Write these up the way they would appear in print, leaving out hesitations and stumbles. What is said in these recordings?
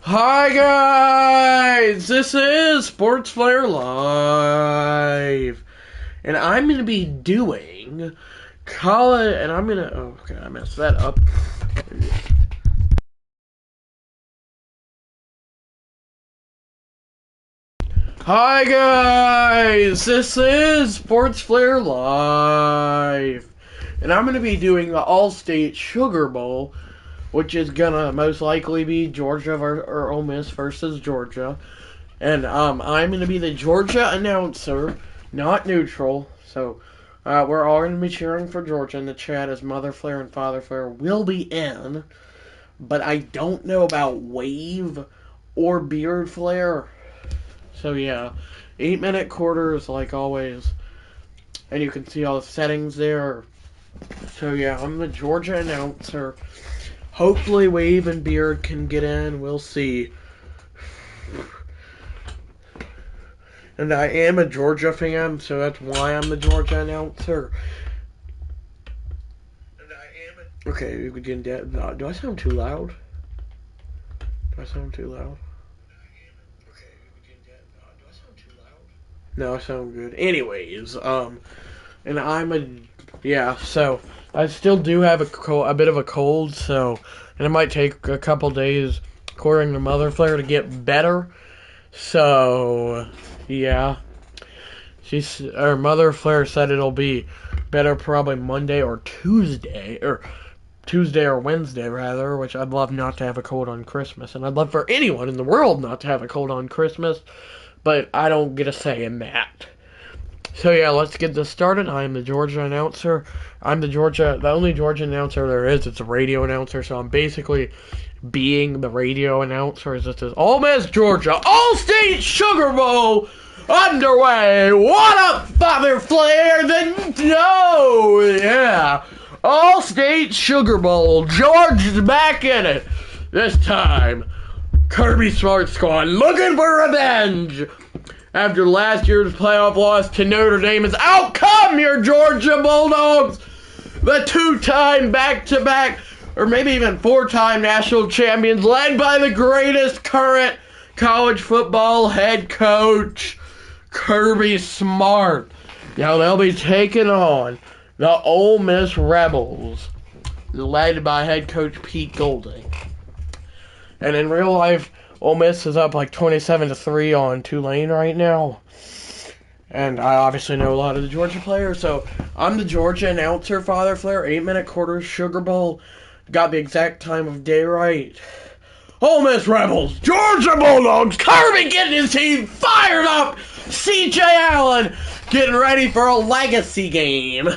Hi guys, this is Sports Flare Live, and I'm gonna be doing college, and I'm gonna. Oh, okay, I messed that up. Hi guys, this is Sports Flare Live, and I'm gonna be doing the All-State Sugar Bowl, which is gonna most likely be Georgia or Ole Miss versus Georgia. And I'm gonna be the Georgia announcer, not neutral. So we're all gonna be cheering for Georgia in the chat as Mother Flare and Father Flare will be in. But I don't know about Wave or Beard Flare. So yeah, 8-minute quarters like always. And you can see all the settings there. So yeah, I'm the Georgia announcer. Hopefully Wave and Beard can get in. We'll see. And I am a Georgia fan, so that's why I'm the Georgia announcer. Okay, we can get. Do I sound too loud? Do I sound too loud? No, I sound good. Anyways, and I'm a. Yeah, so I still do have a bit of a cold, so. And it might take a couple days, according to Mother Flare, to get better. So. Yeah. Her Mother Flare said it'll be better probably Monday or Tuesday, or Wednesday rather, which I'd love not to have a cold on Christmas, and I'd love for anyone in the world not to have a cold on Christmas, but I don't get a say in that. So yeah, let's get this started. I am the Georgia announcer. The only Georgia announcer there is. It's a radio announcer, so I'm basically being the radio announcer. As this is Ole Miss, Georgia, All-State Sugar Bowl underway. What up, Father Flare? Yeah. All-State Sugar Bowl. George is back in it. This time, Kirby Smart Squad looking for revenge. After last year's playoff loss to Notre Dame, is out come your Georgia Bulldogs. The two-time back-to-back, or maybe even four-time national champions, led by the greatest current college football head coach, Kirby Smart. Now they'll be taking on the Ole Miss Rebels, led by head coach Pete Golding. And in real life, Ole Miss is up like 27-3 on Tulane right now. And I obviously know a lot of the Georgia players, so I'm the Georgia announcer, Father Flare, 8-minute quarters, Sugar Bowl. Got the exact time of day right. Ole Miss Rebels, Georgia Bulldogs, Kirby getting his team fired up. C.J. Allen getting ready for a legacy game.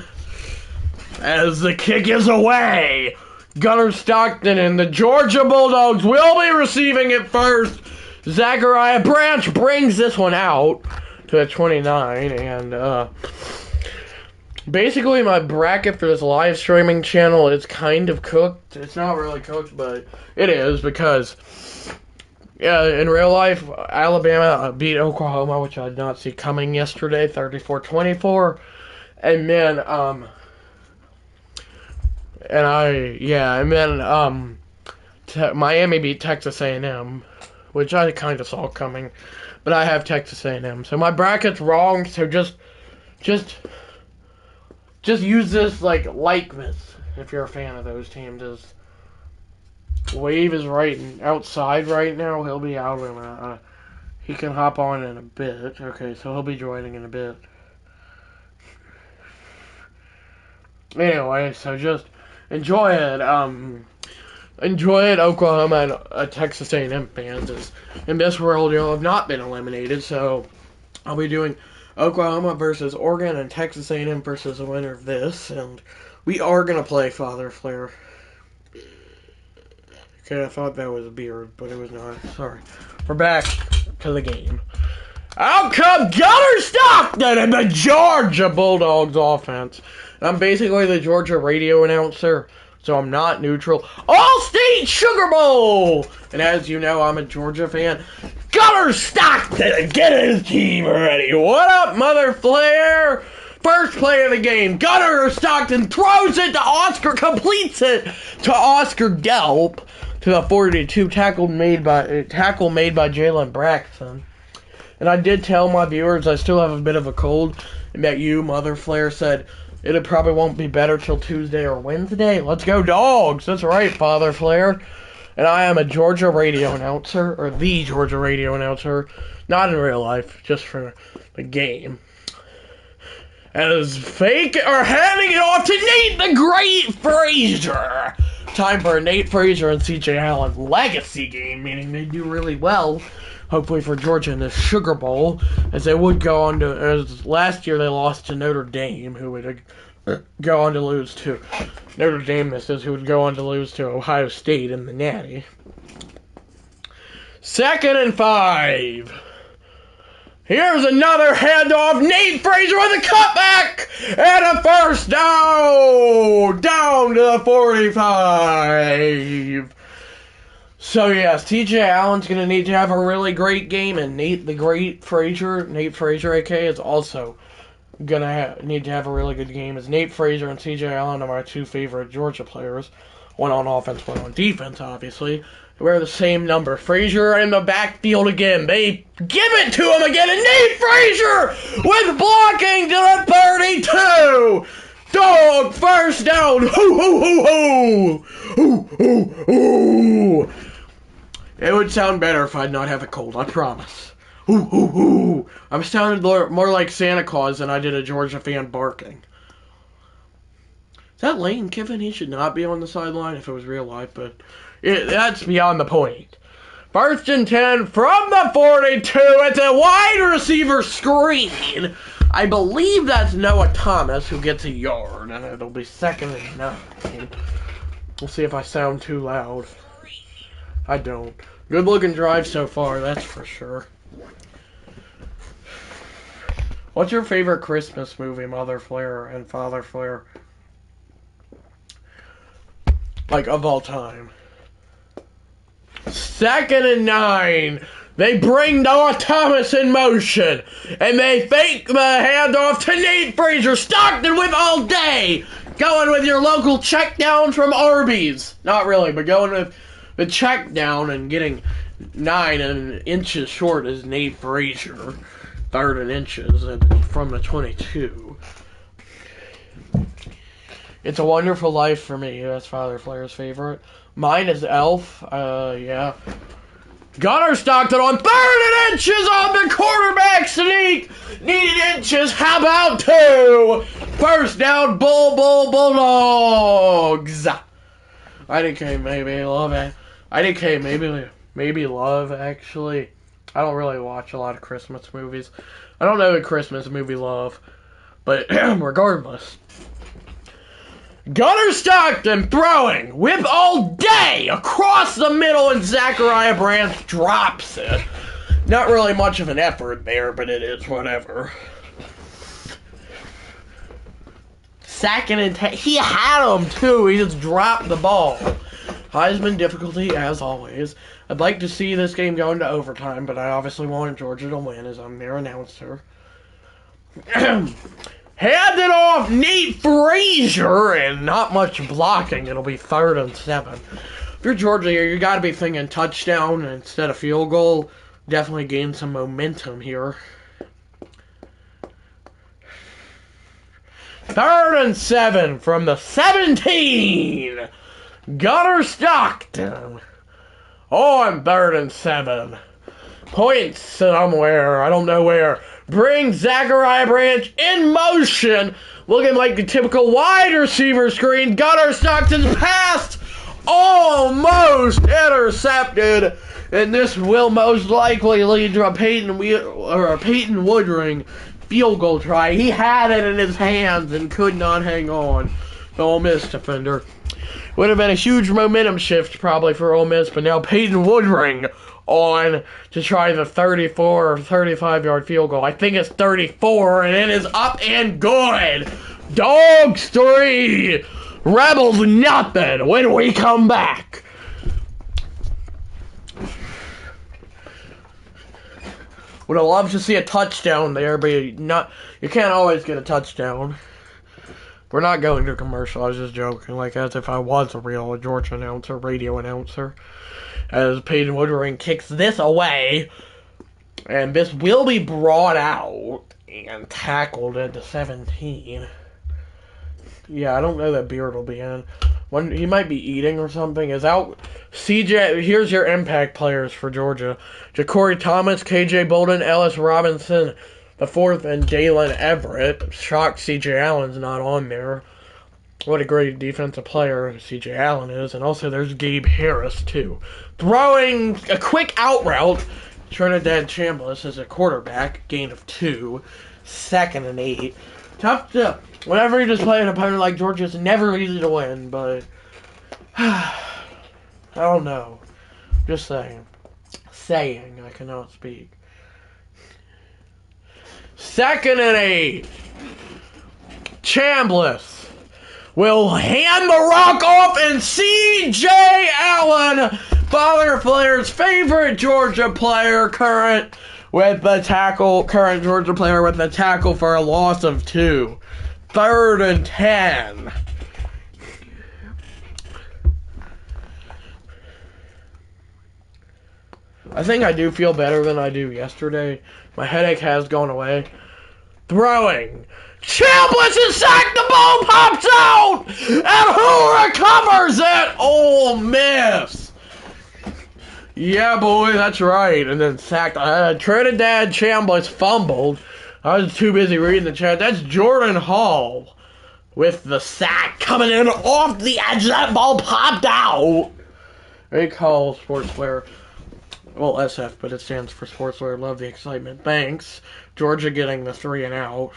As the kick is away, Gunnar Stockton and the Georgia Bulldogs will be receiving it first. Zachariah Branch brings this one out to the 29, and basically my bracket for this live streaming channel is kind of cooked. It's not really cooked, but it is, because in real life, Alabama beat Oklahoma, which I did not see coming yesterday, 34-24, and then Miami beat Texas A&M, which I kind of saw coming, but I have Texas A&M. So my bracket's wrong, so just use this like this if you're a fan of those teams. Wave is right outside right now. He'll be out in he can hop on in a bit. Okay, so he'll be joining in a bit. Anyway, so just enjoy it. Enjoy it, Oklahoma and Texas A&M fans. In this world, you'll have not been eliminated, so I'll be doing Oklahoma versus Oregon and Texas A&M versus the winner of this, and we are going to play Father Flare. Okay, I thought that was a beard, but it was not. Sorry. We're back to the game. Out come Gunnar Stockton and the Georgia Bulldogs offense. I'm basically the Georgia radio announcer, so I'm not neutral. All-State Sugar Bowl! And as you know, I'm a Georgia fan. Gunnar Stockton, get his team ready. What up, Mother Flare? First play of the game. Gunnar Stockton throws it to Oscar, completes it to Oscar Delp to the 42 tackle made by Jalen Braxton. And I did tell my viewers I still have a bit of a cold, and that you, Mother Flare, said it probably won't be better till Tuesday or Wednesday. Let's go Dogs! That's right, Father Flare. And I am a Georgia radio announcer, or the Georgia radio announcer, not in real life, just for the game. As Fake are handing it off to Nate the Great Frazier. Time for a Nate Frazier and CJ Allen legacy game, meaning they do really well, hopefully for Georgia in the Sugar Bowl, as they would go on to, as last year they lost to Notre Dame, who would go on to lose to Notre Dame, who would go on to lose to Ohio State in the Natty. 2nd and 5. Here's another handoff. Nate Frazier with a cutback and a first down. Down to the 45. So yes, TJ Allen's going to need to have a really great game, and Nate Frazier, aka, is also going to need to have a really good game, as Nate Frazier and TJ Allen are my two favorite Georgia players. One on offense, one on defense, obviously. They wear the same number. Frazier in the backfield again. They give it to him again, and Nate Frazier with blocking to the 32. Dog, first down. Hoo, hoo, hoo, hoo. Hoo, hoo, hoo. It would sound better if I'd not have a cold, I promise. Hoo, hoo, hoo. I'm sounding more like Santa Claus than I did a Georgia fan barking. Is that Lane Kiffin? He should not be on the sideline if it was real life, but that's beyond the point. 1st and 10 from the 42. It's a wide receiver screen. I believe that's Noah Thomas who gets a yard, and it'll be 2nd and 9. We'll see if I sound too loud. I don't. Good looking drive so far, that's for sure. What's your favorite Christmas movie, Mother Flare and Father Flare? Like, of all time. 2nd and 9. They bring Noah Thomas in motion. And they fake the handoff to Nate Frazier. Stockton with all day. Going with your local check down from Arby's. Not really, but going with the check down and getting 9 inches short is Nate Frazier. 3rd and inches from the 22. It's a Wonderful Life for me. That's Father Flare's favorite. Mine is Elf. Yeah. Gunnar Stockton on 3rd and inches on the quarterback sneak. Needed inches. How about 2? First down, Bulldogs. IDK maybe love it. IDK maybe love, actually. I don't really watch a lot of Christmas movies. I don't know the Christmas movie Love. But regardless. Gunnar Stockton throwing whip all day across the middle, and Zachariah Branch drops it. Not really much of an effort there, but it is whatever. 2nd and 10. He had him too. He just dropped the ball. Heisman difficulty as always. I'd like to see this game go into overtime, but I obviously wanted Georgia to win as I'm their announcer. Handed off Nate Frazier, and not much blocking. It'll be 3rd and 7. If you're Georgia here, you got to be thinking touchdown instead of field goal. Definitely gain some momentum here. 3rd and 7 from the 17. Gunnar Stockton on 3rd and 7. Points somewhere. I don't know where. Brings Zachariah Branch in motion, looking like the typical wide receiver screen. Gunnar Stockton's pass almost intercepted, and this will most likely lead to a Peyton Woodring field goal try. He had it in his hands and could not hang on. The Ole Miss defender. Would have been a huge momentum shift probably for Ole Miss, but now Peyton Woodring on to try the 34 or 35-yard field goal. I think it's 34, and it is up and good. Dogs 3, Rebels nothing when we come back. Would have loved to see a touchdown there, but you can't always get a touchdown. We're not going to commercial. I was just joking, like as if I was a real Georgia announcer, radio announcer. As Peyton Woodring kicks this away, and this will be brought out and tackled at the 17. Yeah, I don't know that Beard will be in. He might be eating or something. Is out. CJ, here's your impact players for Georgia: Ja'Cory Thomas, KJ Bolden, Ellis Robinson the fourth, and Dalen Everett. Shocked CJ Allen's not on there. What a great defensive player CJ Allen is. And also there's Gabe Harris, too. Throwing a quick out route. Trinidad Chambliss is a quarterback. Gain of 2. 2nd and 8. Tough to... Whenever you just play an opponent like Georgia, it's never easy to win, but... I don't know. Just saying. Saying. I cannot speak. 2nd and 8. Chambliss will hand the rock off, and C.J. Allen, Father Flair's favorite Georgia player, current Georgia player with the tackle for a loss of 2. 3rd and 10. I think I do feel better than I do yesterday. My headache has gone away. Throwing. Chambliss is sacked. The ball pops out. And who recovers it? Ole Miss. Yeah, boy, that's right. And then sacked. Trinidad Chambliss fumbled. I was too busy reading the chat. That's Jordan Hall with the sack coming in off the edge. That ball popped out. They call Sportswear. Well, SF, but it stands for Sportswear. Love the excitement. Thanks. Georgia getting the 3 and out.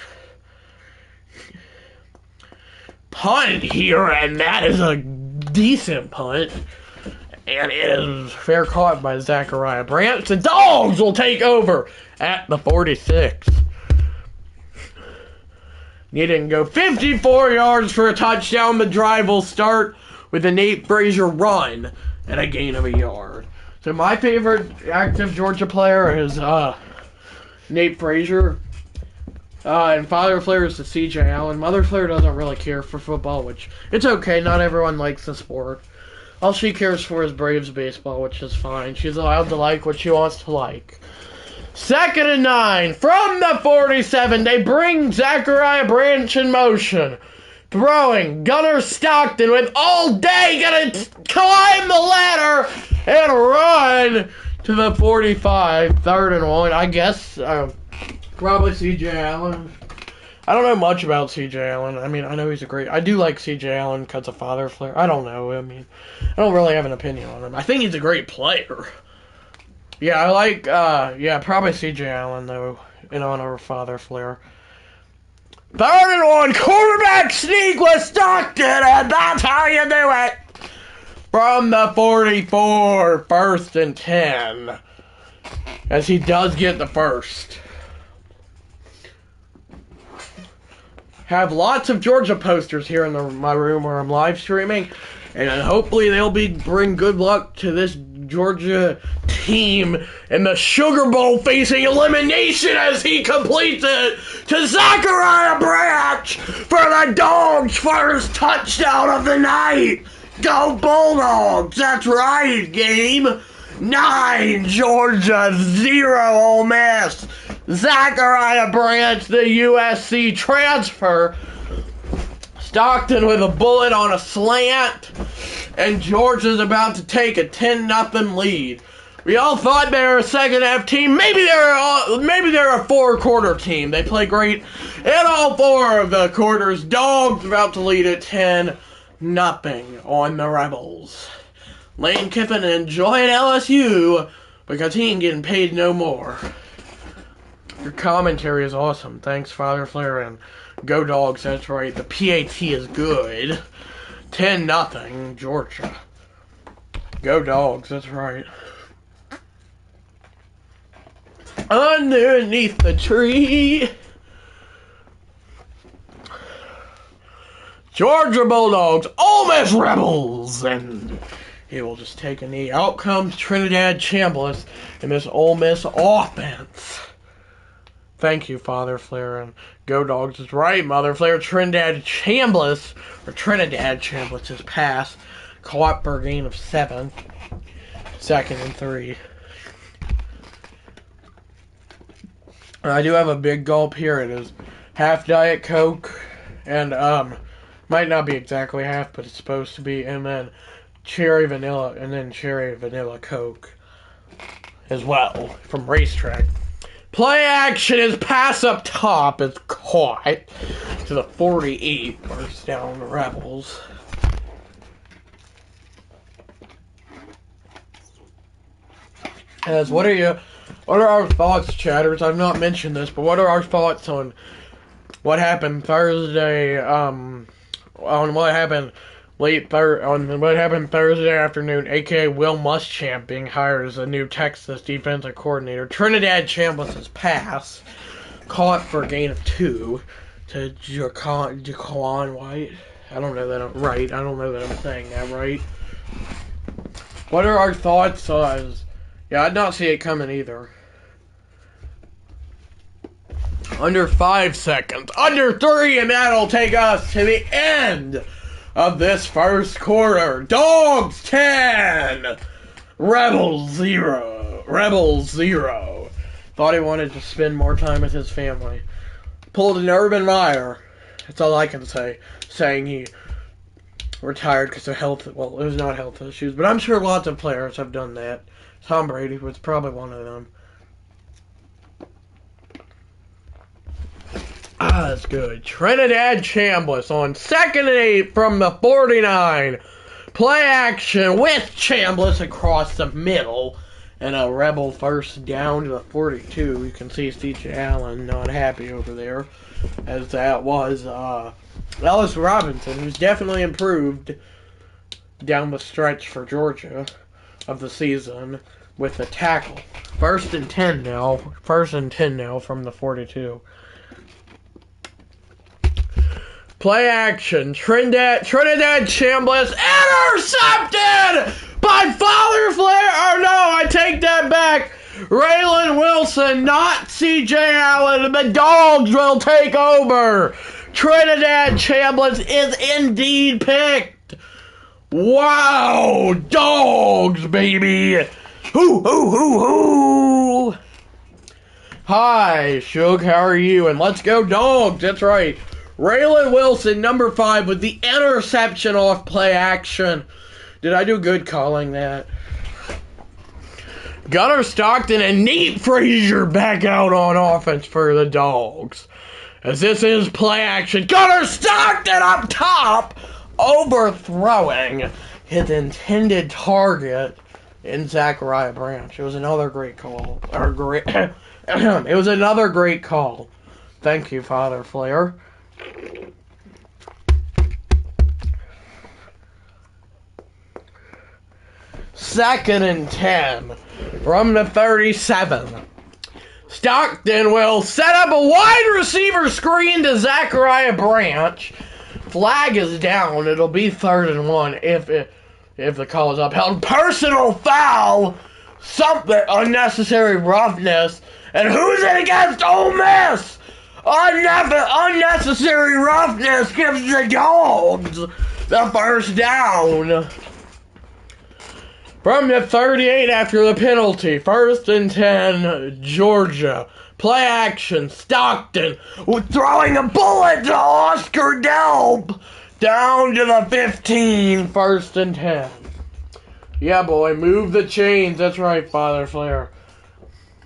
Punt here, and that is a decent punt. And it is fair caught by Zachariah Branch. The Dogs will take over at the 46. Needing to go 54 yards for a touchdown. The drive will start with a Nate Frazier run and a gain of a yard. So my favorite active Georgia player is Nate Frazier. And Father Flair is the C.J. Allen. Mother Flair doesn't really care for football, which it's okay. Not everyone likes the sport. All she cares for is Braves baseball, which is fine. She's allowed to like what she wants to like. 2nd and 9 from the 47. They bring Zachariah Branch in motion. Throwing. Gunnar Stockton with all day gonna climb the ladder and run to the 45. 3rd and 1. I guess probably C.J. Allen. I don't know much about C.J. Allen. I mean, I know he's a great... I do like C.J. Allen because of Father Flair. I don't know. I mean, I don't really have an opinion on him. I think he's a great player. Yeah, I like... probably C.J. Allen, though, in honor of Father Flair. 3rd and 1. Quarterback sneak with Stockton, and that's how you do it. From the 44. 1st and 10. As he does get the first. Have lots of Georgia posters here in my room where I'm live streaming, and hopefully they'll bring good luck to this Georgia team in the Sugar Bowl facing elimination as he completes it to Zachariah Branch for the Dogs' first touchdown of the night. Go Bulldogs! That's right, game. 9 Georgia, 0 Ole Miss. Zachariah Branch, the USC transfer. Stockton with a bullet on a slant. And Georgia's about to take a 10-0 lead. We all thought they were a second-half team. Maybe they're a four-quarter team. They play great in all 4 of the quarters. Dogs about to lead at 10-0 on the Rebels. Lane Kiffin enjoying LSU because he ain't getting paid no more. Your commentary is awesome. Thanks, Father Flair, and go Dogs. That's right. The PAT is good. 10-0, Georgia. Go Dogs. That's right. Underneath the tree. Georgia Bulldogs, Ole Miss Rebels, and he will just take a knee. Out comes Trinidad Chambliss in this Ole Miss offense. Thank you, Father Flair, and go Dogs is right, Mother Flair. Trinidad Chambliss is pass. Caught for a gain of 7. 2nd and 3. I do have a big gulp here. It is half Diet Coke, and might not be exactly half, but it's supposed to be, and then cherry vanilla Coke as well from Racetrack. Play action is pass up top. It's caught to the 48. First down, Rebels. What are our thoughts, chatters? I've not mentioned this, but what are our thoughts on what happened Thursday? On what happened Thursday afternoon, aka Will Muschamp being hired as a new Texas defensive coordinator. Trinidad Chambliss' pass caught for a gain of 2 to Jaquan White. I don't know that I'm right. I don't know that I'm saying that right. What are our thoughts on? Yeah, I did not see it coming either. Under 5 seconds. Under 3, and that'll take us to the end of this first quarter. Dogs 10. Rebels 0. Rebels 0. Thought he wanted to spend more time with his family. Pulled an Urban Meyer. That's all I can say. Saying he retired because of health. Well, it was not health issues, but I'm sure lots of players have done that. Tom Brady was probably one of them. That's good. Trinidad Chambliss on 2nd and 8 from the 49. Play action with Chambliss across the middle. And a Rebel first down to the 42. You can see C.J. Allen not happy over there. As that was Ellis Robinson, who's definitely improved down the stretch for Georgia of the season with the tackle. 1st and 10 now. 1st and 10 now from the 42. Play action. Trinidad Chambliss intercepted by Father Flair. Oh no, I take that back. Raylan Wilson, not C.J. Allen. The Dogs will take over. Trinidad Chambliss is indeed picked. Wow, Dogs, baby. Hoo, hoo, hoo, hoo. Hi, Shug, how are you? And let's go Dogs, that's right. Raylan Wilson, number 5, with the interception off play action. Did I do good calling that? Gunnar Stockton and Nate Frazier back out on offense for the Dogs. As this is play action. Gunnar Stockton up top, overthrowing his intended target in Zachariah Branch. It was another great call. It was another great call. Thank you, Father Flair. Second and 10 from the 37. Stockton will set up a wide receiver screen to Zachariah Branch. Flag is down. It'll be 3rd and 1 if the call is upheld. Personal foul. Something unnecessary roughness. And who's it against? Ole Miss. Unnecessary roughness gives the Dogs the first down. From the 38 after the penalty. 1st and 10, Georgia. Play action. Stockton throwing a bullet to Oscar Delp. Down to the 15. 1st and 10. Yeah, boy. Move the chains. That's right, Father Flair.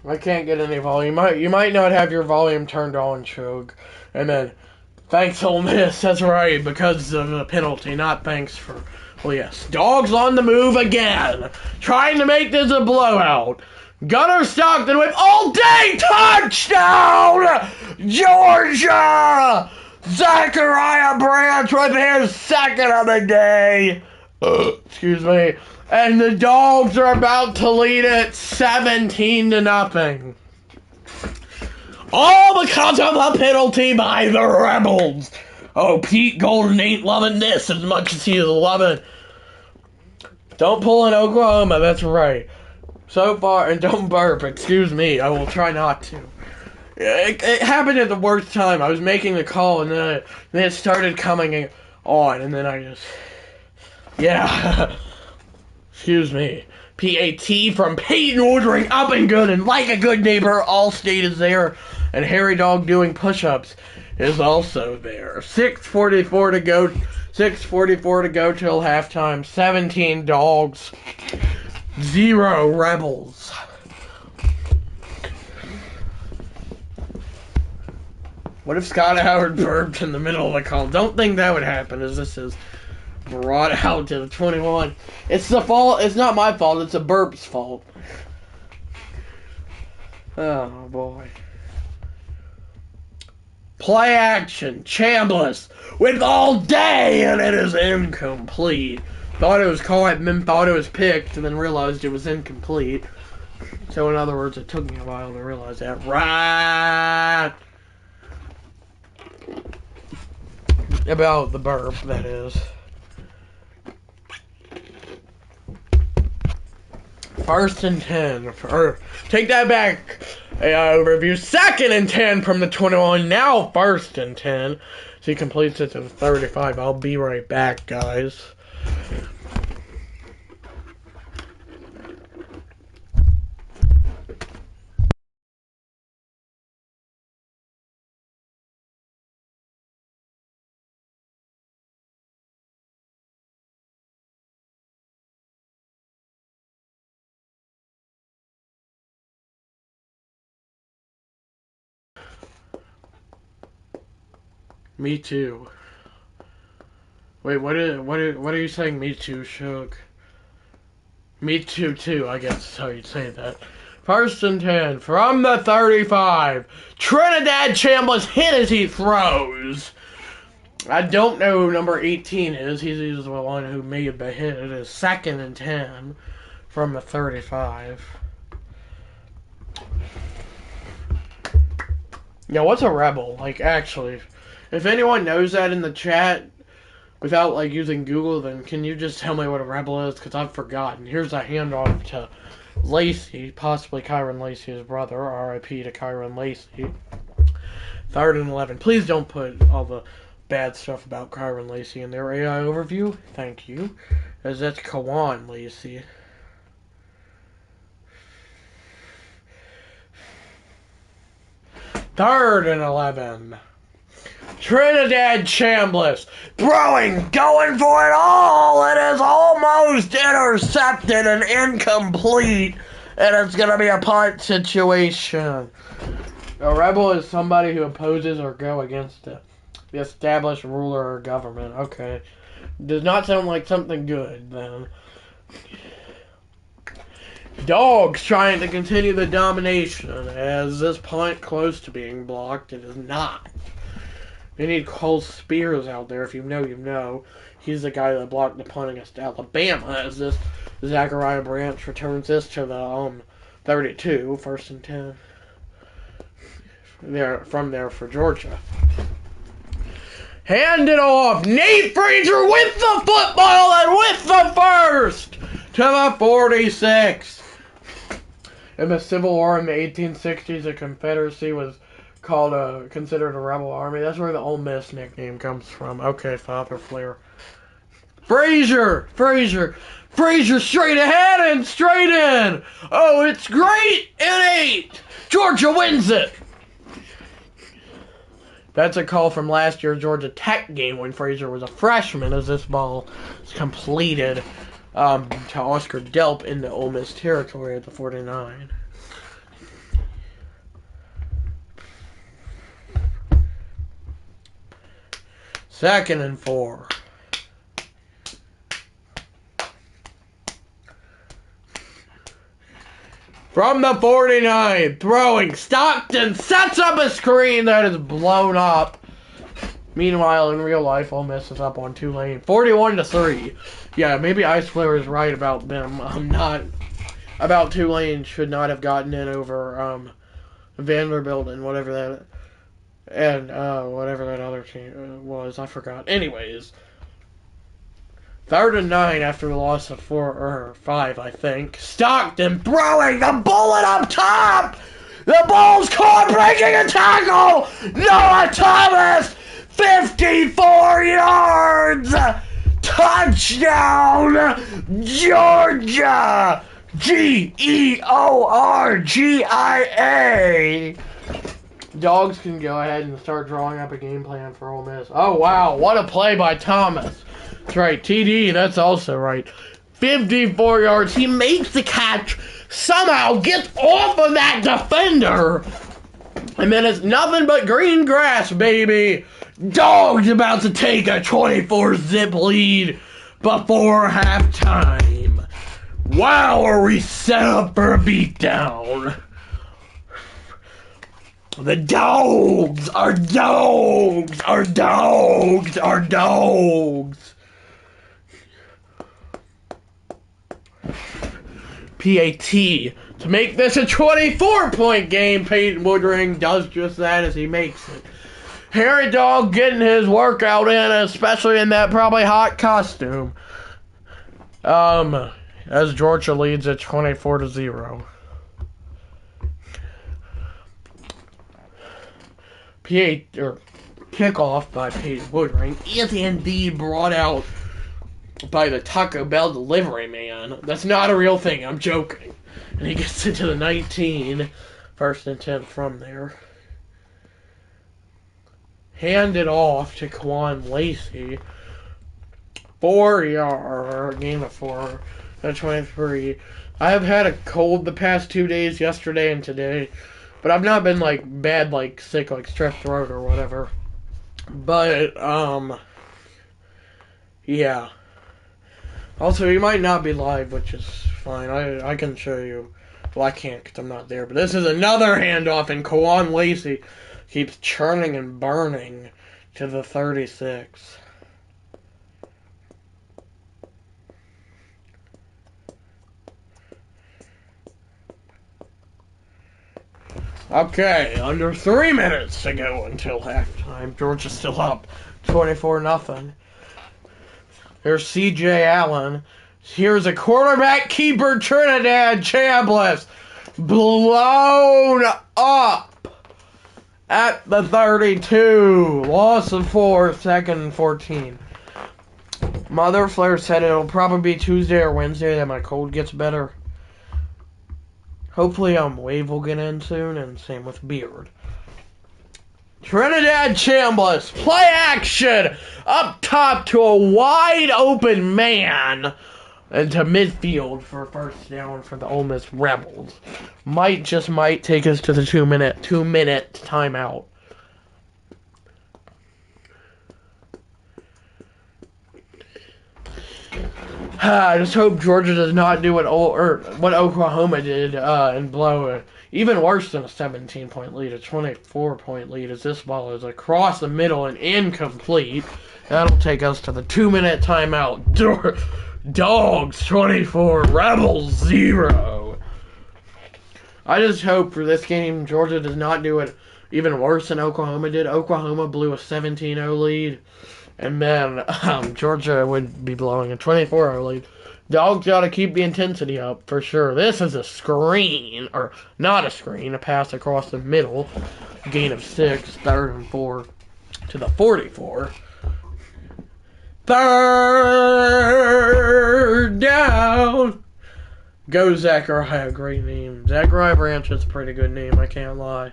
I can't get any volume. You might not have your volume turned on, Chug. And then, thanks Ole Miss. That's right, because of the penalty. Not thanks for... Well, yes. Dogs on the move again. Trying to make this a blowout. Gunnar Stockton with all-day touchdown! Georgia! Zachariah Branch with his 2nd of the day. Excuse me. And the Dogs are about to lead it 17-0. All because of a penalty by the Rebels. Oh, Pete Golden ain't loving this as much as he is loving. Don't pull in Oklahoma, that's right. So far, and don't burp, excuse me, I will try not to. It happened at the worst time. I was making the call, and then it started coming on, and then I just... Yeah. Excuse me. PAT from Peyton ordering up and good, and like a good neighbor, Allstate is there, and Harry Dog doing push-ups is also there. 6:44 to go. 6:44 to go till halftime. 17 dogs. 0 rebels. What if Scott Howard burped in the middle of the call? Don't think that would happen, as this is brought out to the 21. It's the fault. It's not my fault. It's a burp's fault. Oh boy. Play action. Chambliss with all day, and it is incomplete. Thought it was caught, and then thought it was picked, and then realized it was incomplete. So in other words, it took me a while to realize that. Right. About the burp, that is. First and 10. Or, take that back. Overview. 2nd and 10 from the 21. Now 1st and 10. So he completes it to the 35. I'll be right back, guys. Me too. Wait, what are you saying? Me too, Shook? Me too, I guess is how you'd say that. 1st and 10 from the 35. Trinidad Chambliss hit as he throws. I don't know who number 18 is. He's the one who made the hit. It is 2nd and 10 from the 35. Yeah, what's a rebel? Like, actually, if anyone knows that in the chat without, like, using Google, then can you just tell me what a rebel is? Because I've forgotten. Here's a handoff to Lacey, possibly Kyron Lacey's brother. R.I.P. to Kyron Lacey. 3rd and 11. Please don't put all the bad stuff about Kyron Lacey in their AI overview. Thank you. As that's Kawan Lacey. Third and 11. Trinidad Chambliss throwing, going for it all. It is almost intercepted and incomplete, and it's going to be a punt situation. A rebel is somebody who opposes or go against it. The established ruler or government. Okay. Does not sound like something good, then. Dogs trying to continue the domination. As this punt close to being blocked, it is not. They need Cole Spears out there. If you know, you know. He's the guy that blocked the punt against Alabama. As this Zachariah Branch returns this to the 32, 1st and 10. From there for Georgia. Hand it off. Nate Frazier with the football and with the first to the 46. In the Civil War in the 1860s, the Confederacy was considered a rebel army. That's where the Ole Miss nickname comes from. Okay, Father Flair. Frazier straight ahead and straight in. Oh, it's great in 8. Georgia wins it. That's a call from last year's Georgia Tech game when Frazier was a freshman, as this ball is completed to Oscar Delp in the Ole Miss territory at the 49. Second and 4. From the 49, throwing, Stockton sets up a screen that is blown up. Meanwhile, in real life, Ole Miss is up on Tulane, 41-3. Yeah, maybe Ice Flare is right about them. About Tulane should not have gotten in over Vanderbilt and whatever that other team was. I forgot. Anyways. 3rd and 9 after the loss of 4 or 5, I think. Stockton throwing the bullet up top! The ball's caught, breaking a tackle. Noah Thomas, 54 yards. Touchdown, Georgia. Georgia. Dogs can go ahead and start drawing up a game plan for Ole Miss. Oh, wow. What a play by Thomas. That's right. TD, that's also right. 54 yards. He makes the catch. Somehow gets off of that defender. And then it's nothing but green grass, baby. Dogs about to take a 24-zip lead before halftime. Wow, are we set up for a beatdown. The dogs are dogs are dogs are dogs. PAT. To make this a 24-point game, Peyton Woodring does just that as he makes it. Harry Dog getting his workout in, especially in that probably hot costume. As Georgia leads at 24-0. Kickoff by Peyton Woodring is indeed brought out by the Taco Bell delivery man. That's not a real thing, I'm joking. And he gets into the 19, first and 10 from there. Handed off to Kwan Lacey. 4 yard, gain of 4, 23. I have had a cold the past 2 days, yesterday and today. But I've not been, bad, sick, strep throat or whatever. But, yeah. Also, you might not be live, which is fine. I can show you. Well, I can't because I'm not there. But this is another handoff, and Kwan Lacey keeps churning and burning to the 36. Okay, under 3 minutes to go until halftime. Georgia's still up 24-0. Here's C.J. Allen. Here's a quarterback keeper, Trinidad Chambliss. Blown up at the 32. Loss of 4, second and 14. Mother Flair said it'll probably be Tuesday or Wednesday that my cold gets better. Hopefully, Wave will get in soon, and same with Beard. Trinidad Chambliss, play action, up top to a wide open man, and to midfield for a first down for the Ole Miss Rebels. Might take us to the 2 minute timeout. I just hope Georgia does not do what Oklahoma did and blow it. Even worse than a 17-point lead, a 24-point lead, as this ball is across the middle and incomplete. That'll take us to the 2 minute timeout. Dogs 24, Rebels 0. I just hope for this game Georgia does not do it even worse than Oklahoma did. Oklahoma blew a 17-0 lead. And then Georgia would be blowing a 24-0 lead. Dogs got to keep the intensity up for sure. This is a screen, or not a screen, a pass across the middle. Gain of 6, third and 4 to the 44. Third down. Go Zachariah, great name. Zachariah Branch is a pretty good name, I can't lie.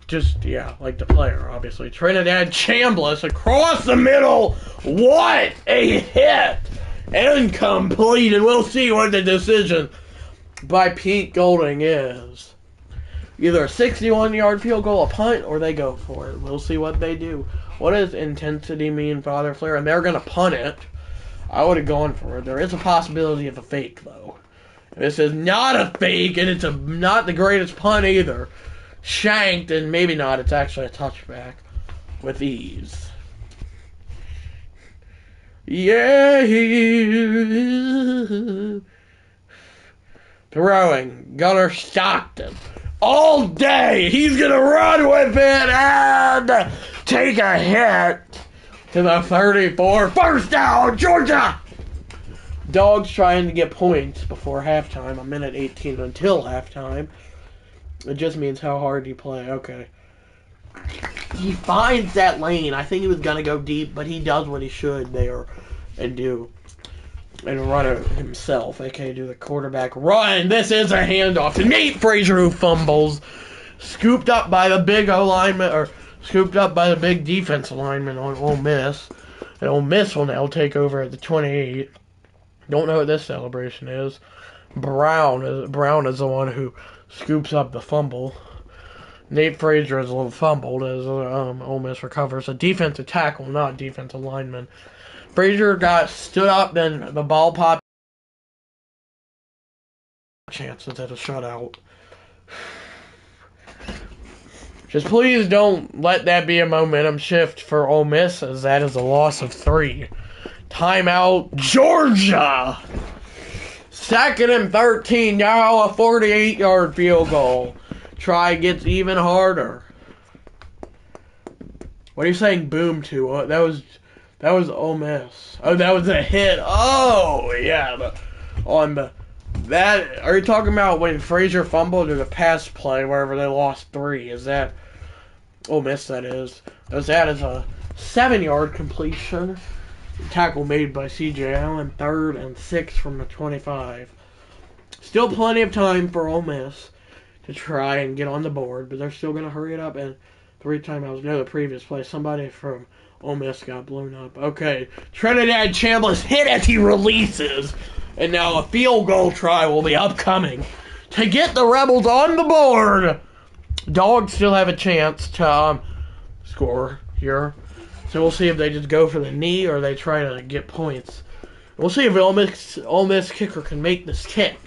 Just, yeah, like the player, obviously. Trinidad Chambliss across the middle. What a hit! Incomplete, and we'll see what the decision by Pete Golding is. Either a 61-yard field goal, a punt, or they go for it. We'll see what they do. What does intensity mean, Father Flair? And they're going to punt it. I would have gone for it. There is a possibility of a fake, though. This is not a fake, and it's not the greatest punt either. Shanked, and maybe not, it's actually a touchback with ease. Yeah. Throwing, Gunnar Stockton. All day, he's going to run with it and take a hit to the 34. First down, Georgia! Dogs trying to get points before halftime. A minute 18 until halftime. It just means how hard you play. Okay. He finds that lane. I think he was going to go deep, but he does what he should there and do. And run it himself, aka do the quarterback run. This is a handoff to Nate Frazier, who fumbles. Scooped up by the big O-lineman, or scooped up by the big defense lineman on Ole Miss. And Ole Miss will now take over at the 28. Don't know what this celebration is. Brown is the one who scoops up the fumble. Nate Frazier is a little fumbled as Ole Miss recovers. A defensive tackle, not defensive lineman. Frazier stood up, then the ball popped. Chances at a shutout. Just please don't let that be a momentum shift for Ole Miss, as that is a loss of 3. Timeout, Georgia! 2nd and 13, now a 48-yard field goal. Try gets even harder. What are you saying boom to? That was Ole Miss. Oh, that was a hit. Oh, yeah. Are you talking about when Frazier fumbled or the pass play wherever they lost 3? Is that Ole Miss, that is? That is a 7-yard completion. Tackle made by C.J. Allen. 3rd and 6 from the 25. Still plenty of time for Ole Miss to try and get on the board, but they're still going to hurry it up. And 3 timeouts. No, the previous play. Somebody from Ole Miss got blown up. Okay. Trinidad Chambliss hit as he releases. And now a field goal try will be upcoming to get the Rebels on the board. Dogs still have a chance to score here. So we'll see if they just go for the knee or they try to get points. We'll see if Ole Miss kicker can make this kick.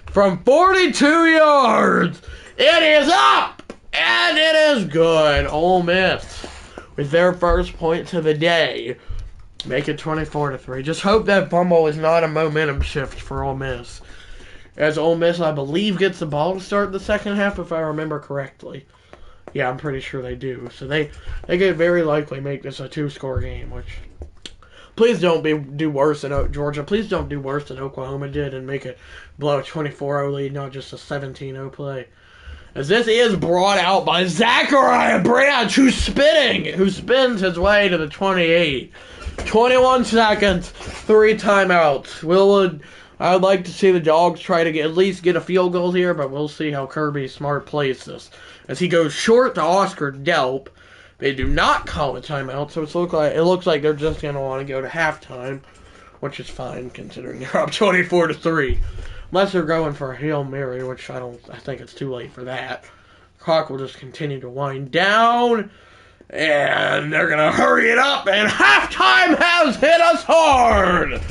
From 42 yards, it is up! And it is good. Ole Miss, with their first points of the day, make it 24-3. Just hope that fumble is not a momentum shift for Ole Miss. As Ole Miss, I believe, gets the ball to start the second half, if I remember correctly. Yeah, I'm pretty sure they do. So they could very likely make this a 2-score game, which... Please don't do worse than Georgia. Please don't do worse than Oklahoma did and make it blow a 24-0 lead, not just a 17-0 play. As this is brought out by Zachariah Branch, who spins his way to the 28. 21 seconds, 3 timeouts. I would like to see the Dogs try to at least get a field goal here, but we'll see how Kirby Smart plays this. As he goes short to Oscar Delp, they do not call a timeout, so it looks like they're just going to want to go to halftime, which is fine considering they're up 24-3. Unless they're going for a Hail Mary, which I think it's too late for that. Clock will just continue to wind down, and they're going to hurry it up, and halftime has hit us hard!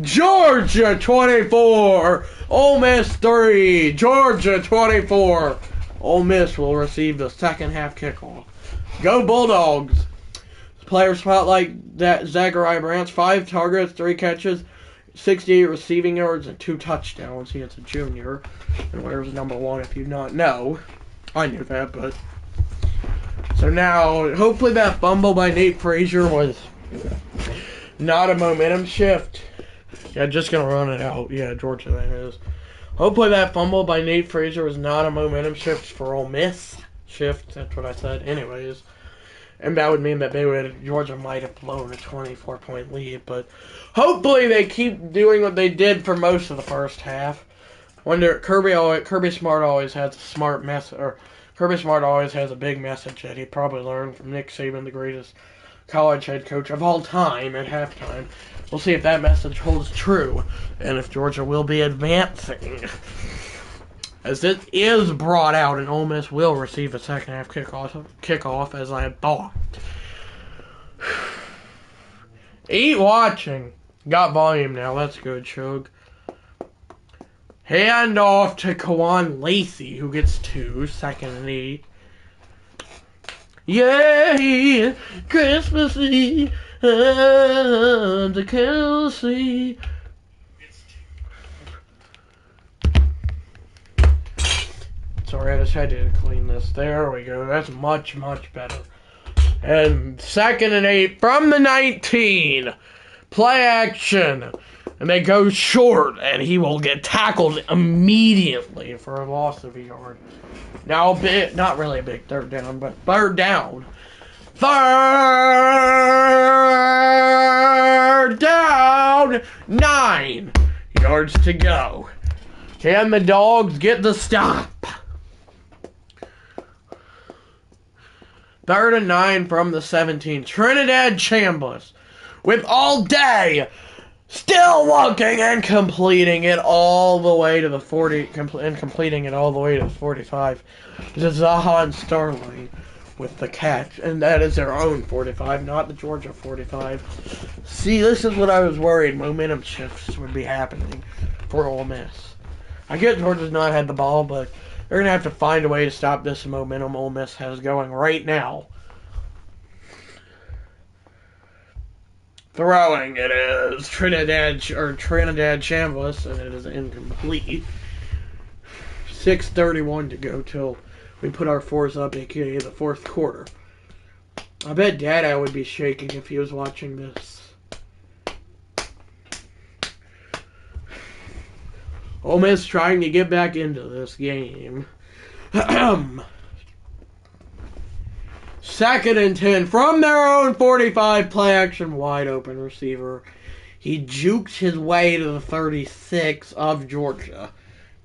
Georgia 24, Ole Miss 3, Georgia 24. Ole Miss will receive the second half kickoff. Go Bulldogs! Player spotlight, that Zachariah Branch, 5 targets, 3 catches, 68 receiving yards, and 2 touchdowns. He is a junior. And where's number 1 if you not know? I knew that, but... So now, hopefully that fumble by Nate Frazier was not a momentum shift. Yeah, just gonna run it out. Yeah, Georgia, that is. Hopefully that fumble by Nate Frazier was not a momentum shift for Ole Miss. That's what I said. Anyways. And that would mean that Georgia might have blown a 24-point lead. But hopefully they keep doing what they did for most of the first half. Kirby Smart always has a smart message, or Kirby Smart always has a big message that he probably learned from Nick Saban, the greatest college head coach of all time, at halftime. We'll see if that message holds true, and if Georgia will be advancing. As it is brought out, and Ole Miss will receive a second half kickoff, as I had thought. Eat watching. Got volume now. That's good, Shug. Hand off to Kawan Lacey, who gets 2, 2nd and 8. Yay! Christmas Eve to Kelsey. Sorry, I just had to clean this. There we go. That's much, much better. And 2nd and 8 from the 19. Play action. And they go short, and he will get tackled immediately for a loss of a yard. Now, not really a big third down, but third down. Third down, 9 yards to go. Can the Dogs get the stop? 3rd and 9 from the 17. Trinidad Chambliss with all day, still looking and completing it all the way to the 40, and completing it all the way to the 45. Zahan Sterling with the catch, and that is their own 45, not the Georgia 45. See, this is what I was worried. Momentum shifts would be happening for Ole Miss. I get Georgia's not had the ball, but they're going to have to find a way to stop this momentum Ole Miss has going right now. Throwing it is Trinidad Chambliss, and it is incomplete. 6:31 to go till we put our fours up, aka the 4th quarter. I bet Dada would be shaking if he was watching this. Ole Miss trying to get back into this game. 2nd and 10 from their own 45, play action, wide open receiver. He jukes his way to the 36 of Georgia.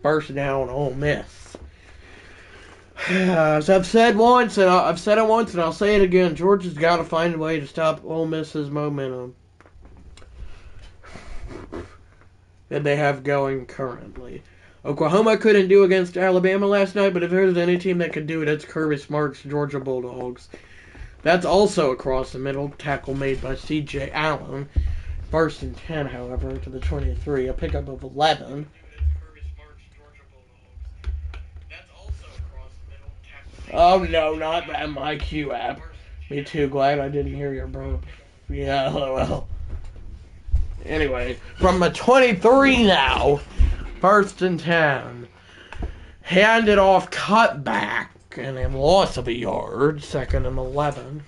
1st down, Ole Miss. As I've said once, and I've said it once, and I'll say it again, Georgia's got to find a way to stop Ole Miss's momentum that they have going currently. Oklahoma couldn't do against Alabama last night, but if there's any team that could do it, it's Kirby Smart's Georgia Bulldogs. That's also across the middle, tackle made by C.J. Allen. 1st and 10, however, to the 23, a pickup of 11. Oh no, not that MyQ app. Me too, glad I didn't hear your burp. Yeah, well. Anyway, from the 23 now, 1st and 10. Handed off, cut back, and a loss of a yard. 2nd and 11.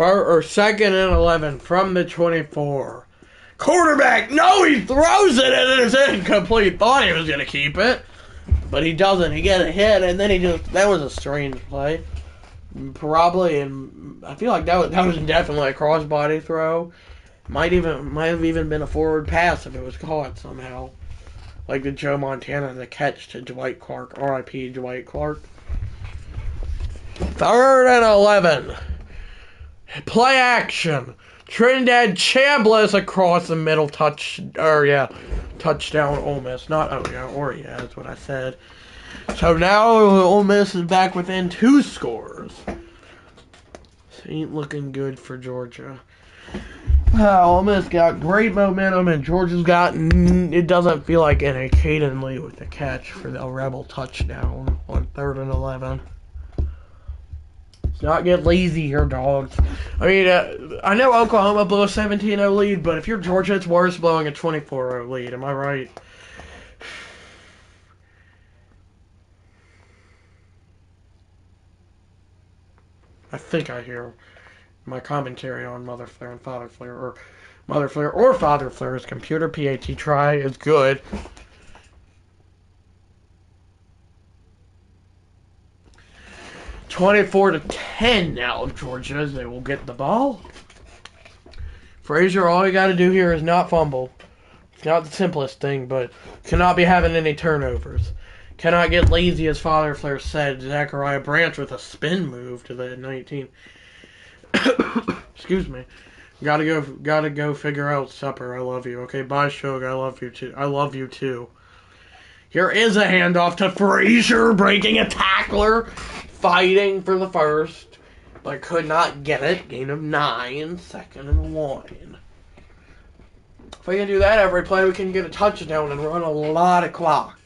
Or 2nd and 11 from the 24. Quarterback, no, he throws it and it's incomplete. Thought he was going to keep it, but he doesn't. He gets a hit, and then that was a strange play. Probably, and I feel like that was definitely a crossbody throw. Might have even been a forward pass if it was caught somehow. Like the Joe Montana, the catch to Dwight Clark. R.I.P. Dwight Clark. 3rd and 11. Play action. Trinidad Chambliss across the middle, touchdown Ole Miss. That's what I said. So now Ole Miss is back within 2 scores. Ain't looking good for Georgia. Ole Miss got great momentum, and Georgia's it doesn't feel like any. Caden Lee with the catch for the Rebel touchdown on 3rd and 11. Not get lazy here, Dogs. I mean, I know Oklahoma blew a 17-0 lead, but if you're Georgia, it's worse blowing a 24-0 lead. Am I right? I think I hear my commentary on Mother Flare and Father Flare, or Mother Flare or Father Flare's computer PAT try is good. (24-10) now, Georgia, as they will get the ball. Frazier, all you got to do here is not fumble. It's not the simplest thing, but cannot be having any turnovers. Cannot get lazy, as Father Flare said. Zachariah Branch with a spin move to the 19. Excuse me. Gotta go figure out supper. I love you. Okay, bye, Shug. I love you too. I love you too. Here is a handoff to Frazier, breaking a tackler, fighting for the first, but could not get it. Gain of 9, 2nd and 1. If we can do that every play, we can get a touchdown and run a lot of clock.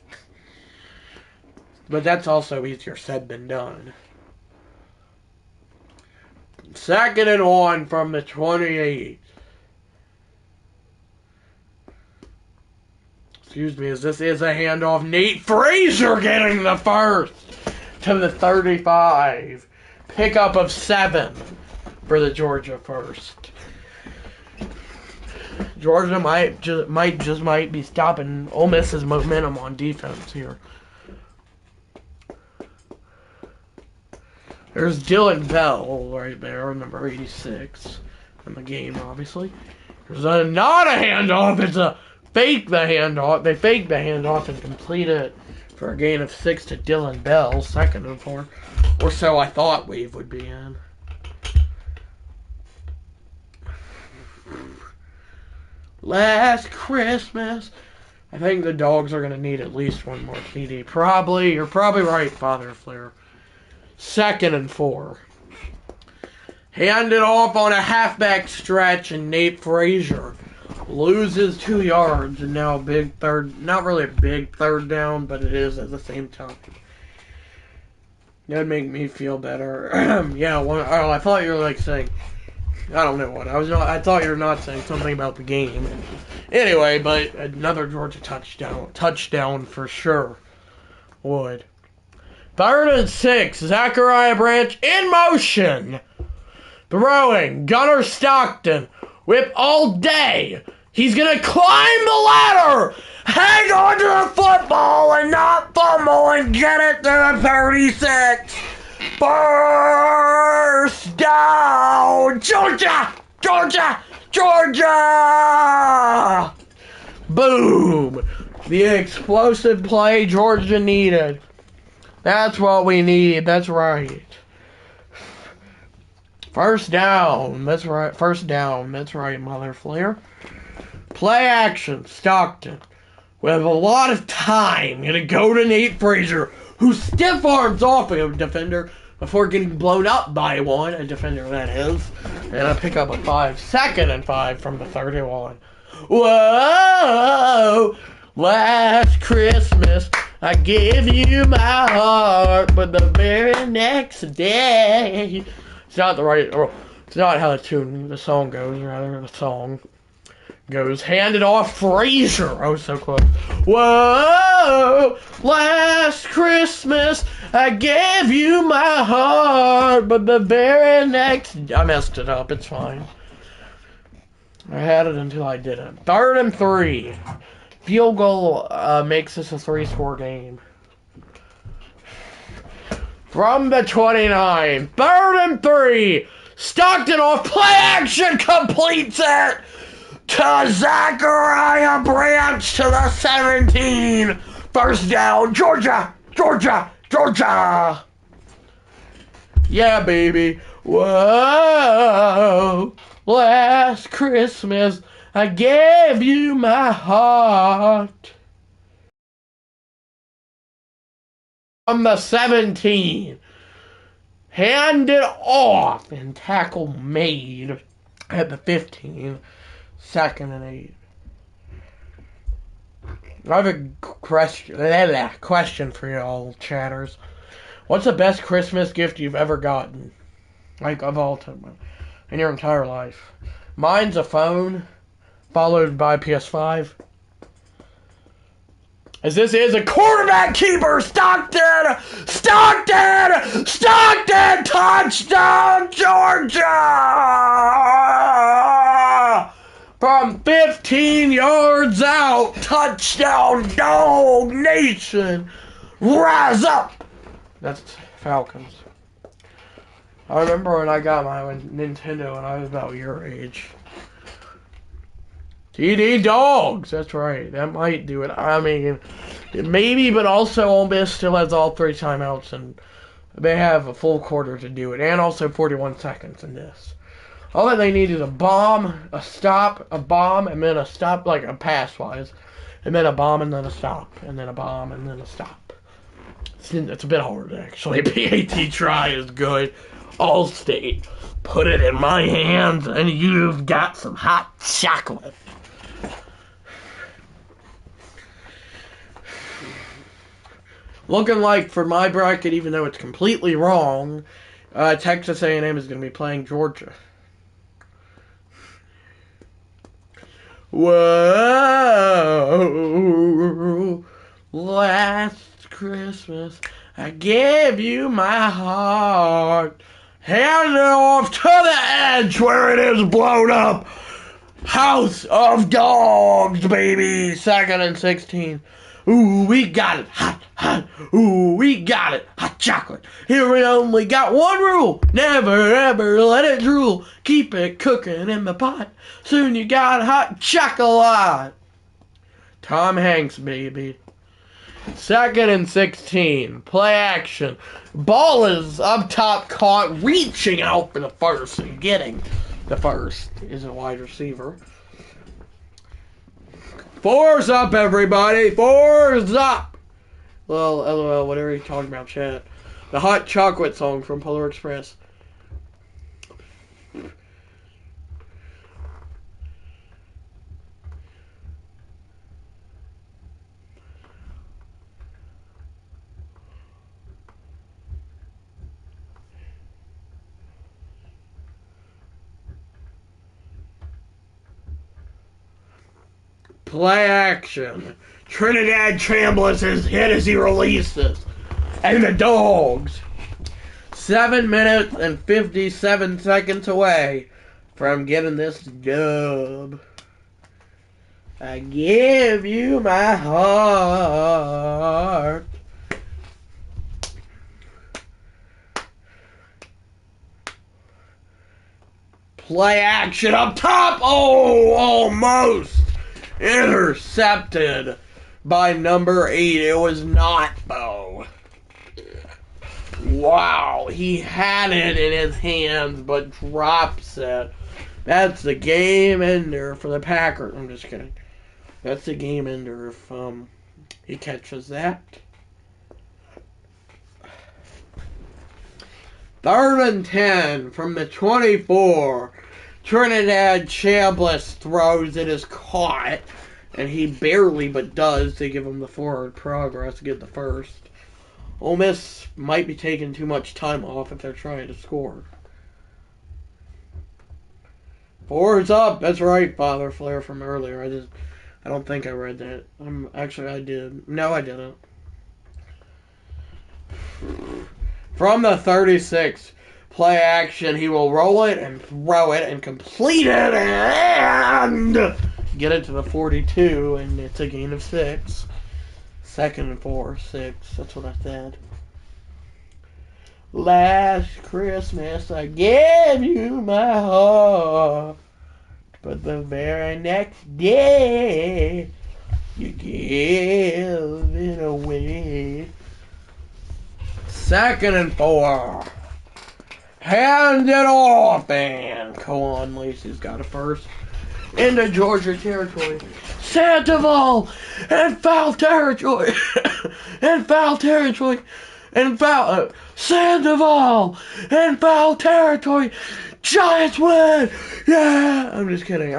But that's also easier said than done. Second and 1 from the 28. Excuse me, as this is a handoff. Nate Frazier getting the first to the 35. Pickup of 7 for the Georgia first. Georgia might be stopping Ole Miss's momentum on defense here. There's Dylan Bell right there, number 86 in the game, obviously. There's not a handoff. It's a fake the handoff. They faked the handoff and complete it for a gain of 6 to Dylan Bell, second and 4. Or so I thought Wave would be in. Last Christmas. I think the Dogs are going to need at least one more TD. Probably. You're probably right, Father Flair. Second and 4. Handed off on a halfback stretch, and Nate Frazier loses 2 yards, and now a big third, not really a big third down, but it is at the same time. That would make me feel better. Yeah, I thought you were like saying, I don't know what, I thought you were not saying something about the game. Anyway, but another Georgia touchdown for sure would. 3rd and 6, Zachariah Branch in motion. Throwing, Gunnar Stockton, whip all day. He's going to climb the ladder, hang on to the football and not fumble and get it to the 36. First down, Georgia, Georgia, Georgia. Boom. The explosive play Georgia needed. That's what we need. That's right. First down. That's right. First down. That's right, Mother Flair. Play action. Stockton. We have a lot of time. Gonna go to Nate Frazier, who stiff arms off a defender before getting blown up by one. A defender, that is. And I pick up a 5. Second and 5 from the 31. Whoa! Last Christmas, I gave you my heart, but the very next day... It's not the right... It's not how the song goes, rather. The song goes, handed off Frazier. Oh, so close. Whoa! Last Christmas, I gave you my heart, but the very next... I messed it up. It's fine. I had it until I didn't. 3rd and 3. Field goal makes this a 3-score game. From the 29. 3rd and 3. Stockton off play action completes it to Zachariah Branch to the 17. First down. Georgia. Georgia. Georgia. Yeah, baby. Whoa. Last Christmas, I gave you my heart. From the 17. Handed off and tackle made at the 15. 2nd and 8. I have a question for y'all, chatters. What's the best Christmas gift you've ever gotten? Like, of all time. In your entire life. Mine's a phone, followed by PS5. As this is a quarterback keeper, Stockton! Stockton! Stockton! Touchdown, Georgia! From 15 yards out, touchdown, Dog Nation! Rise up! That's Falcons. I remember when I got my Nintendo when I was about your age. TD Dogs! That's right. That might do it. I mean, maybe, but also Ole Miss still has all 3 timeouts, and they have a full quarter to do it, and also 41 seconds in this. All that they need is a bomb, a stop, a bomb, and then a stop, like a pass-wise, and then a bomb, and then a stop, and then a bomb, and then a stop. It's a bit hard, actually. PAT try is good. Allstate, put it in my hands, and you've got some hot chocolate. Looking like, for my bracket, even though it's completely wrong, Texas A&M is going to be playing Georgia. Whoa, last Christmas I gave you my heart. Hand it off to the edge where it is blown up. House of Dogs, baby. 2nd and 16. Ooh, we got it. Hot, hot. Ooh, we got it. Hot chocolate. Here we only got one rule. Never, ever let it drool. Keep it cooking in the pot. Soon you got hot chocolate. Tom Hanks, baby. 2nd and 16. Play action. Ball is up top, caught, reaching out for the first and getting the first is a wide receiver. 4's up, everybody. 4's up. Well, LOL, whatever you're talking about, chat. The hot chocolate song from Polar Express. Play action. Trinidad Chambliss is hit as he releases. And the Dogs, 7 minutes and 57 seconds away from getting this dub. I give you my heart. Play action up top. Oh, almost. Intercepted by number 8. It was not, though. Wow, he had it in his hands, but drops it. That's the game ender for the Packers. I'm just kidding. That's the game ender if he catches that. 3rd and 10 from the 24. Trinidad Chambliss throws. It is caught, and he barely but does to give him the forward progress to get the first. Ole Miss might be taking too much time off if they're trying to score. 4's up. That's right, Father Flair from earlier. I don't think I read that. Actually, I did. No, I didn't. From the 36. Play action. He will roll it and throw it and complete it and get it to the 42, and it's a gain of 6. 2nd and 4, 6. That's what I said. Last Christmas I gave you my heart, but the very next day you gave it away. 2nd and 4. Hand it off, and Cohen Lacey's got a first into Georgia territory. Sandoval and foul territory, and foul territory, and foul. Sandoval and foul territory. Giants win! Yeah, I'm just kidding.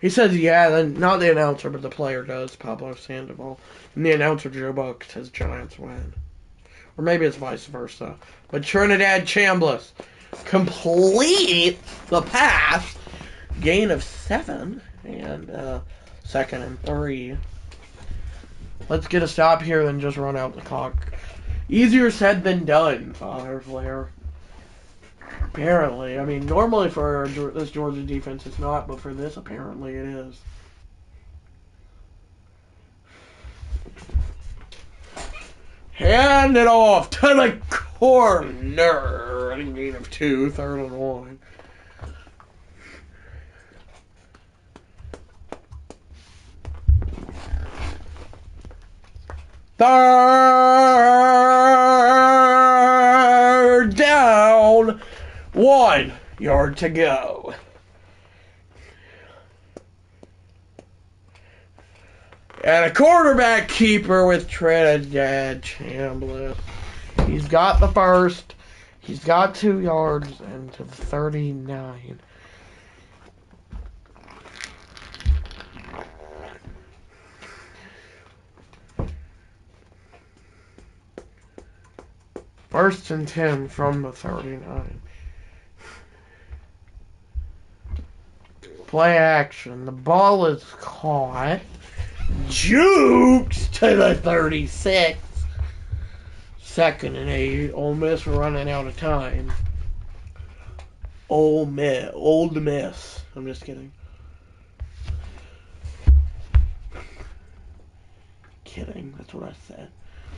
He says yeah, then not the announcer, but the player does. Pablo Sandoval, and the announcer Joe Buck says Giants win. Or maybe it's vice versa. But Trinidad Chambliss complete the pass. Gain of 7. And 2nd and 3. Let's get a stop here and just run out the clock. Easier said than done, Father Flair. Apparently. I mean, normally for this Georgia defense it's not, but for this apparently it is. Hand it off to the corner. A gain of 2, 3rd and 1. Third down. 1 yard to go. And a quarterback keeper with Trinidad Chambliss. He's got the first. He's got 2 yards and to the 39. First and 10 from the 39. Play action. The ball is caught. Jukes to the 36. Second and 8. Ole Miss running out of time. Old Miss. I'm just kidding. That's what I said.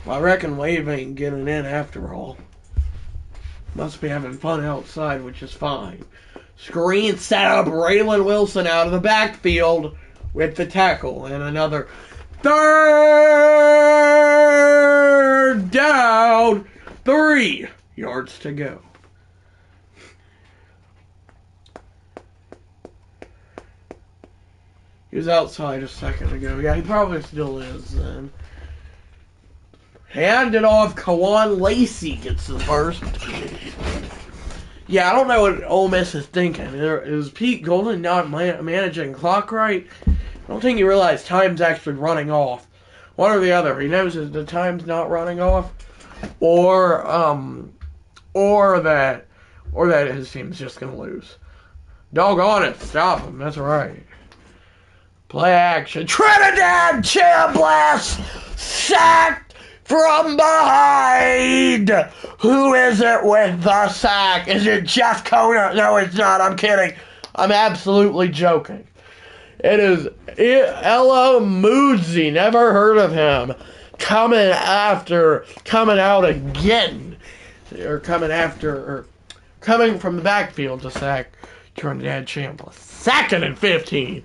Well, I reckon Wave ain't getting in after all. Must be having fun outside, which is fine. Screen set up. Raylan Wilson out of the backfield with the tackle. And another third down. 3 yards to go. He was outside a second ago. Yeah, he probably still is then. Hand it off. Kawan Lacey gets the first. Yeah, I don't know what Ole Miss is thinking. Is Pete Golden not managing clock right? I don't think he realized time's actually running off. One or the other. He knows that the time's not running off, or that his team's just gonna lose. Doggone it! Stop him. That's right. Play action. Trinidad Chambliss sacked from behind. Who is it with the sack? Is it Jeff Kona? No, it's not. I'm kidding. I'm absolutely joking. It is Ella Moodzy. Never heard of him. Coming out again. Coming from the backfield to sack Trinidad Chambliss. 2nd and 15.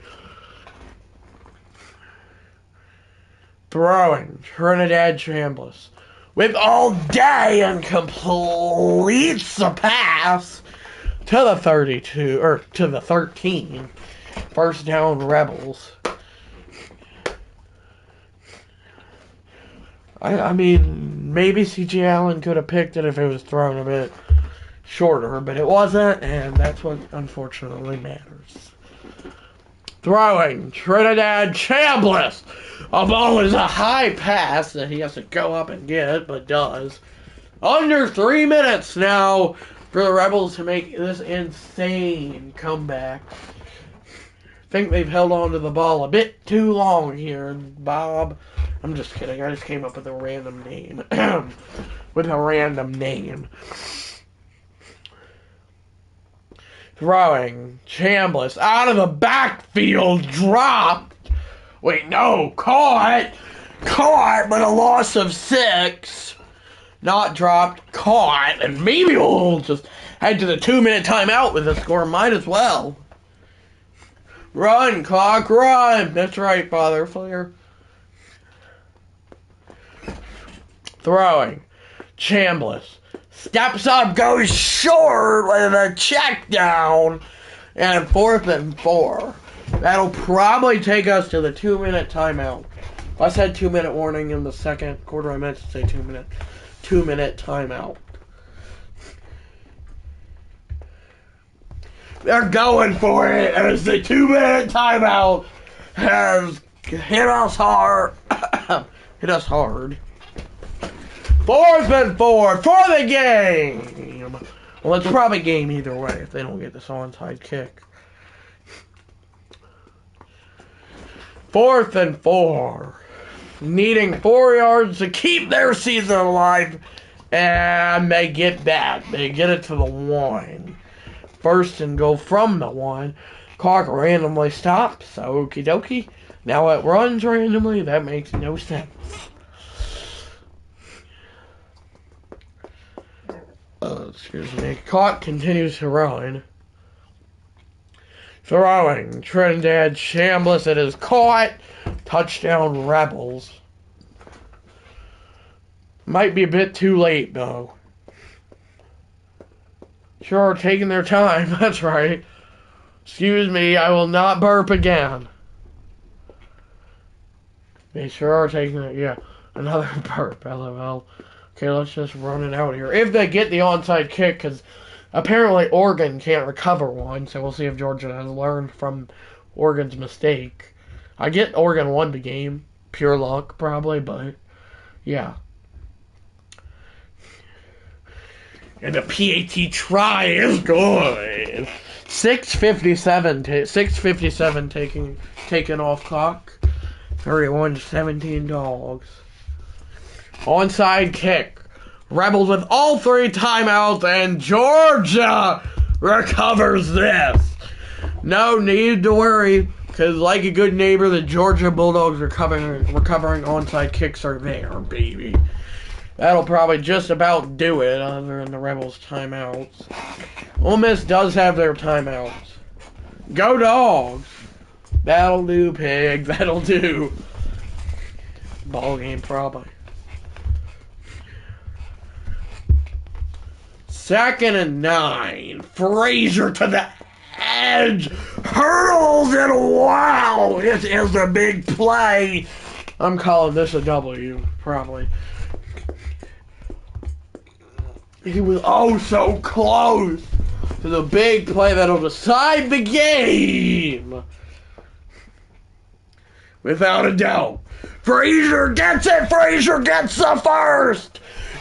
Throwing Trinidad Chambliss with all day and completes the pass to the 32 or to the 13. First down, Rebels. I mean, maybe C.J. Allen could have picked it if it was thrown a bit shorter, but it wasn't, and that's what unfortunately matters. Throwing Trinidad Chambliss. A ball is a high pass that he has to go up and get, but does. Under 3 minutes now for the Rebels to make this insane comeback. I think they've held on to the ball a bit too long here, Bob. I'm just kidding. I just came up with a random name. Throwing Chambliss out of the backfield, dropped. Wait, no, caught, but a loss of 6. Not dropped, caught, and maybe we'll just head to the 2-minute timeout with a score. Might as well. Run, clock, run. That's right, Father Flair. Throwing Chambliss. Steps up, goes short with a check down, and 4th and 4. That'll probably take us to the 2-minute timeout. I said 2-minute warning in the second quarter. I meant to say 2-minute timeout. They're going for it as the 2-minute timeout has hit us hard. 4th and 4 for the game. Well, it's probably game either way if they don't get this onside kick. 4th and 4. Needing 4 yards to keep their season alive. And they get back. They get it to the 1. First and goal from the 1. Clock randomly stops. Okie dokie. Now it runs randomly. That makes no sense. Excuse me. Clock continues to run. Throwing Trinidad Chambliss. It is caught. Touchdown Rebels. Might be a bit too late though. Sure, taking their time. That's right. Excuse me, I will not burp again. They sure are taking it. Yeah, another burp. LOL. Okay, let's just run it out here. If they get the onside kick, because apparently Oregon can't recover one, so we'll see if Georgia has learned from Oregon's mistake. I get Oregon won the game. Pure luck, probably, but yeah. And the PAT try is good. 6:57 taken off clock. 31-17 Dogs. Onside kick. Rebels with all 3 timeouts, and Georgia recovers this. No need to worry, because like a good neighbor, the Georgia Bulldogs recovering onside kicks are there, baby. That'll probably just about do it, other than the Rebels' timeouts. Ole Miss does have their timeouts. Go Dogs! That'll do, pig. That'll do. Ball game, probably. 2nd and 9. Frazier to the edge. Hurdles it. Wow! It is a big play. I'm calling this a W, probably. He was oh so close to the big play that'll decide the game. Without a doubt. Frazier gets it. Frazier gets the first.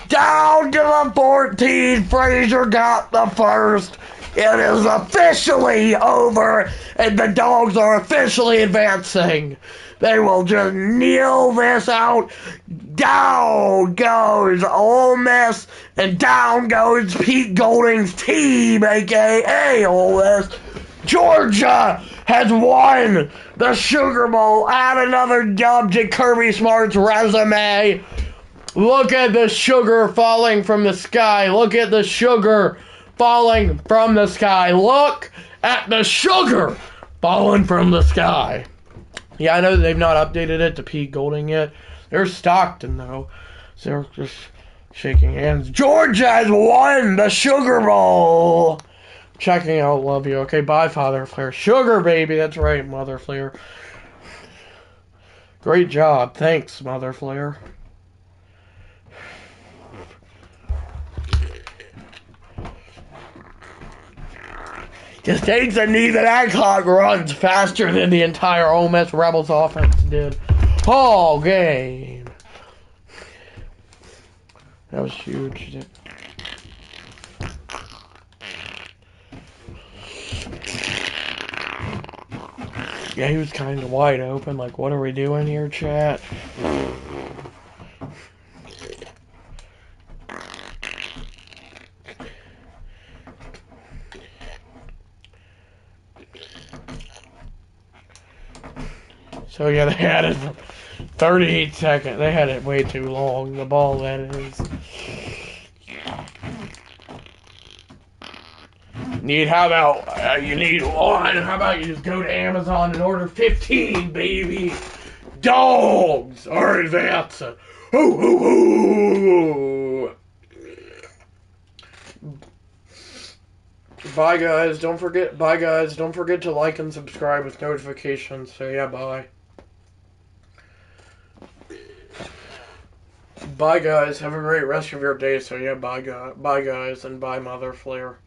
Down to the 14. Frazier got the first. It is officially over, and the Dogs are officially advancing. They will just kneel this out. Down goes Ole Miss, and down goes Pete Golding's team, a.k.a. Ole Miss. Georgia has won the Sugar Bowl. Add another dub to Kirby Smart's resume. Look at the sugar falling from the sky. Look at the sugar falling from the sky. Look at the sugar falling from the sky. Yeah, I know they've not updated it to Pete Golding yet. They're Stockton, though. So they're just shaking hands. Georgia has won the Sugar Bowl. Checking out, love you. Okay, bye, Father Flair. Sugar, baby. That's right, Mother Flair. Great job. Thanks, Mother Flair. Just takes a knee that clock runs faster than the entire Ole Miss Rebels offense did. All game. That was huge. Yeah, he was kind of wide open. Like, what are we doing here, chat? So, yeah, they had it 38 seconds. They had it way too long. The ball, that is. How about, you need one? How about you just go to Amazon and order 15, baby? Dogs are advancing. Hoo, hoo, hoo. Bye, guys. Don't forget to like and subscribe with notifications. So, yeah, bye. Bye, guys. Have a great rest of your day. So, yeah, bye, guys, and bye, Mother Flair.